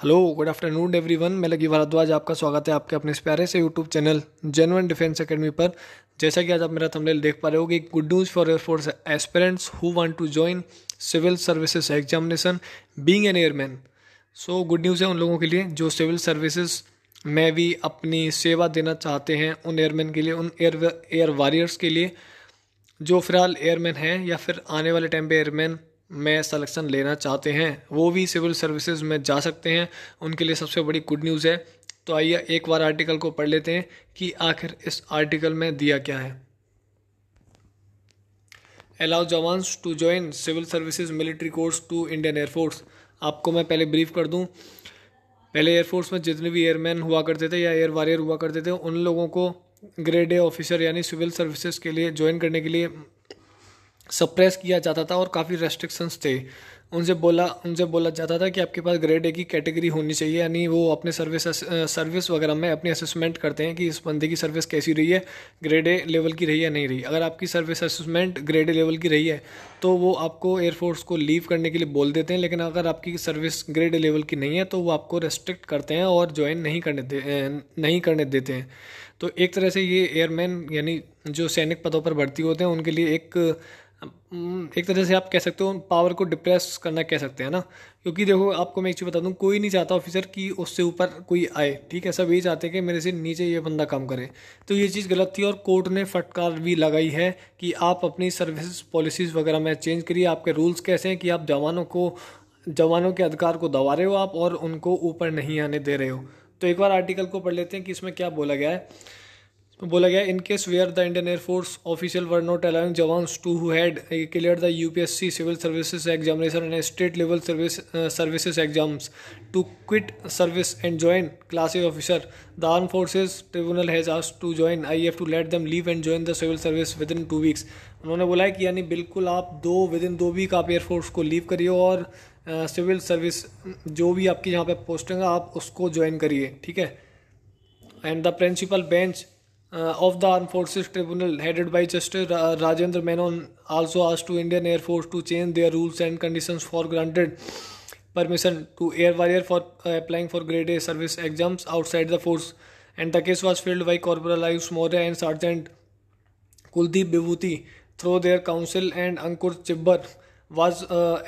Hello good afternoon everyone. मैं lucky Bhardwaj, आपका स्वागत है आपके अपने इस प्यारे से YouTube channel genuine defence academy पर। जैसा कि आज आप मेरा थंबनेल देख पा रहे हो कि good news for air force aspirants who want to join civil services examination being an airman. So good news है उन लोगों के लिए जो सिविल सर्विसेज में भी अपनी सेवा देना चाहते हैं, उन एयरमैन के लिए, उन एयर वॉरियर्स के लिए जो फिलहाल एयरमैन हैं या फिर आने वाले टाइम पे एयरमैन में सिलेक्शन लेना चाहते हैं, वो भी सिविल सर्विसेज में जा सकते हैं। उनके लिए सबसे बड़ी गुड न्यूज़ है। तो आइए एक बार आर्टिकल को पढ़ लेते हैं कि आखिर इस आर्टिकल में दिया क्या है। Allow jawans to join civil services military course to Indian air force. आपको मैं पहले ब्रीफ कर दूं। पहले एयरफोर्स में जितने भी एयरमैन हुआ करते थे या एयर वॉरियर हुआ करते थे, उन लोगों को ग्रेड ए ऑफिसर यानी सिविल सर्विसेज के लिए ज्वाइन करने के लिए सप्रेस किया जाता था और काफ़ी रेस्ट्रिक्शंस थे। उनसे बोला जाता था कि आपके पास ग्रेड ए की कैटेगरी होनी चाहिए, यानी वो अपने सर्विस वगैरह में अपनी असेसमेंट करते हैं कि इस बंदे की सर्विस कैसी रही है, ग्रेड ए लेवल की रही है नहीं रही। अगर आपकी service assessment grade A level की रही है तो वो आपको एयरफोर्स को लीव करने के लिए बोल देते हैं, लेकिन अगर आपकी सर्विस ग्रेड ए लेवल की नहीं है तो वो आपको रेस्ट्रिक्ट करते हैं और ज्वाइन नहीं करने देते हैं। तो एक तरह से ये एयरमैन यानी जो सैनिक पदों पर भर्ती होते हैं उनके लिए एक तरह से आप कह सकते हो पावर को डिप्रेस करना कह सकते हैं ना। क्योंकि देखो, आपको मैं एक चीज़ बता दूं, कोई नहीं चाहता ऑफिसर कि उससे ऊपर कोई आए, ठीक है। सब यही चाहते हैं कि मेरे से नीचे ये बंदा काम करे। तो ये चीज़ गलत थी और कोर्ट ने फटकार भी लगाई है कि आप अपनी सर्विस पॉलिसीज़ वगैरह में चेंज करिए। आपके रूल्स कैसे हैं कि आप जवानों के अधिकार को दबा रहे हो आप, और उनको ऊपर नहीं आने दे रहे हो। तो एक बार आर्टिकल को पढ़ लेते हैं कि इसमें क्या बोला गया है। तो बोला गया, in case where the Indian air force official were not allowing jawans to who had clear the UPSC civil services examination and state level services exams to quit service and join class A officer, the arm forces tribunal has asked to join I have to let them leave and join the civil service within 2 weeks. उन्होंने बोला है कि यानी बिल्कुल आप within 2 week आप air force को leave करिए और सिविल सर्विस जो भी आपकी यहाँ पे पोस्टिंग है आप उसको ज्वाइन करिए, ठीक है। And the principal bench of the Armed Forces Tribunal headed by Justice Rajendra Menon also asked to Indian Air Force to change their rules and conditions for granted permission to air warrior for applying for grade A service exams outside the force, and the case was filed by Corporal Ayush Maurya and Sergeant Kuldeep Vibhuti through their counsel, and Ankur Chibbar was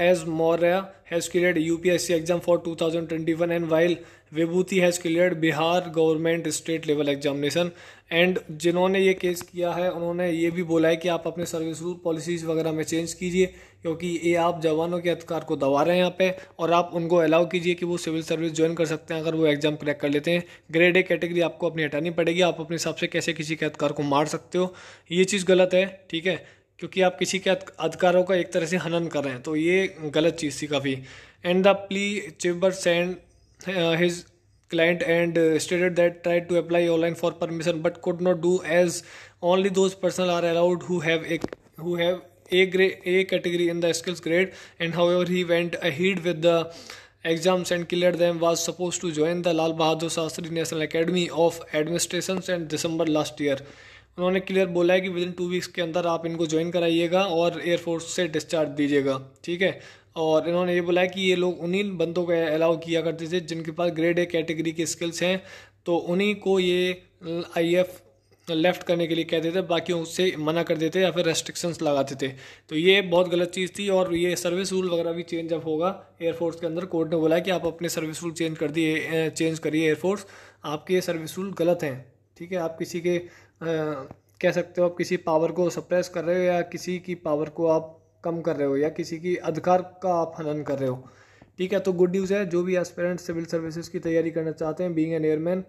as Maurya has cleared UPSC exam for 2021 and while Vibhuti has cleared Bihar government state level examination. And जिन्होंने ये case किया है उन्होंने ये भी बोला है कि आप अपने सर्विस रूल पॉलिसीज़ वगैरह में चेंज कीजिए, क्योंकि ये आप जवानों के अधिकार को दबा रहे हैं यहाँ पे, और आप उनको अलाउ कीजिए कि वो सिविल सर्विस ज्वाइन कर सकते हैं अगर वो एग्जाम क्रैक कर लेते हैं। ग्रेड ए कैटेगरी आपको अपनी हटानी पड़ेगी। आप अपने हिसाब से कैसे किसी के अधिकार को मार सकते हो, ये चीज़ गलत है, ठीक है, क्योंकि आप किसी के अधिकारों का एक तरह से हनन कर रहे हैं। तो ये गलत चीज़ थी काफ़ी। And the plea Chibber send his client and stated that tried to apply online for permission but could not do, as only those persons are allowed who have A category in the skills grade, and however he went ahead with the exams and cleared them, was supposed to join the Lal Bahadur Shastri National Academy of Administration in December last year। उन्होंने clear बोला है कि with in 2 weeks के अंदर आप इनको join कराइएगा और air force से डिस्चार्ज दीजिएगा, ठीक है। और इन्होंने ये बोला है कि ये लोग उन्हीं बंदों को अलाउ किया करते थे जिनके पास ग्रेड ए कैटेगरी के स्किल्स हैं, तो उन्हीं को ये आईएफ लेफ्ट करने के लिए कहते थे, बाकी उससे मना कर देते या फिर रेस्ट्रिक्शंस लगाते थे। तो ये बहुत गलत चीज़ थी और ये सर्विस रूल वगैरह भी चेंज अब होगा एयरफोर्स के अंदर। कोर्ट ने बोला है कि आप अपने सर्विस रूल चेंज करिए एयरफोर्स, आपके सर्विस रूल गलत हैं, ठीक है। आप किसी के कह सकते हो आप किसी पावर को सप्रेस कर रहे हो या किसी की पावर को आप कम कर रहे हो या किसी की अधिकार का आप हनन कर रहे हो, ठीक है। तो गुड न्यूज़ है, जो भी एस्पिरेंट सिविल सर्विसेज की तैयारी करना चाहते हैं बीइंग एन एयरमैन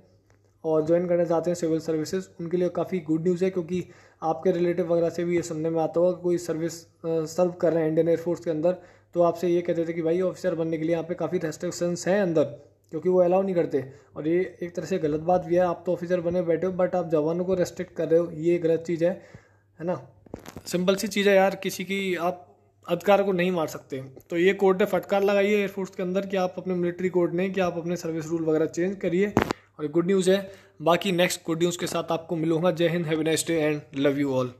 और ज्वाइन करना चाहते हैं सिविल सर्विसेज, उनके लिए काफ़ी गुड न्यूज़ है, क्योंकि आपके रिलेटिव वगैरह से भी ये सुनने में आता होगा कोई सर्विस सर्व कर रहे हैं इंडियन एयरफोर्स के अंदर, तो आपसे ये कहते थे कि भाई ऑफिसर बनने के लिए यहाँ पे काफ़ी रेस्ट्रिक्शंस हैं अंदर, क्योंकि वो अलाउ नहीं करते। और ये एक तरह से गलत बात भी है, आप तो ऑफिसर बने बैठे हो बट आप जवानों को रेस्ट्रिक्ट कर रहे हो, ये गलत चीज़ है ना। सिंपल सी चीज़ है यार, किसी की आप अधिकार को नहीं मार सकते। तो ये कोर्ट ने फटकार लगाई है एयरफोर्स के अंदर कि आप अपने मिलिट्री कोड नहीं, कि आप अपने सर्विस रूल वगैरह चेंज करिए, और गुड न्यूज़ है। बाकी नेक्स्ट गुड न्यूज़ के साथ आपको मिलूंगा। जय Hind, have a nice day and love you all.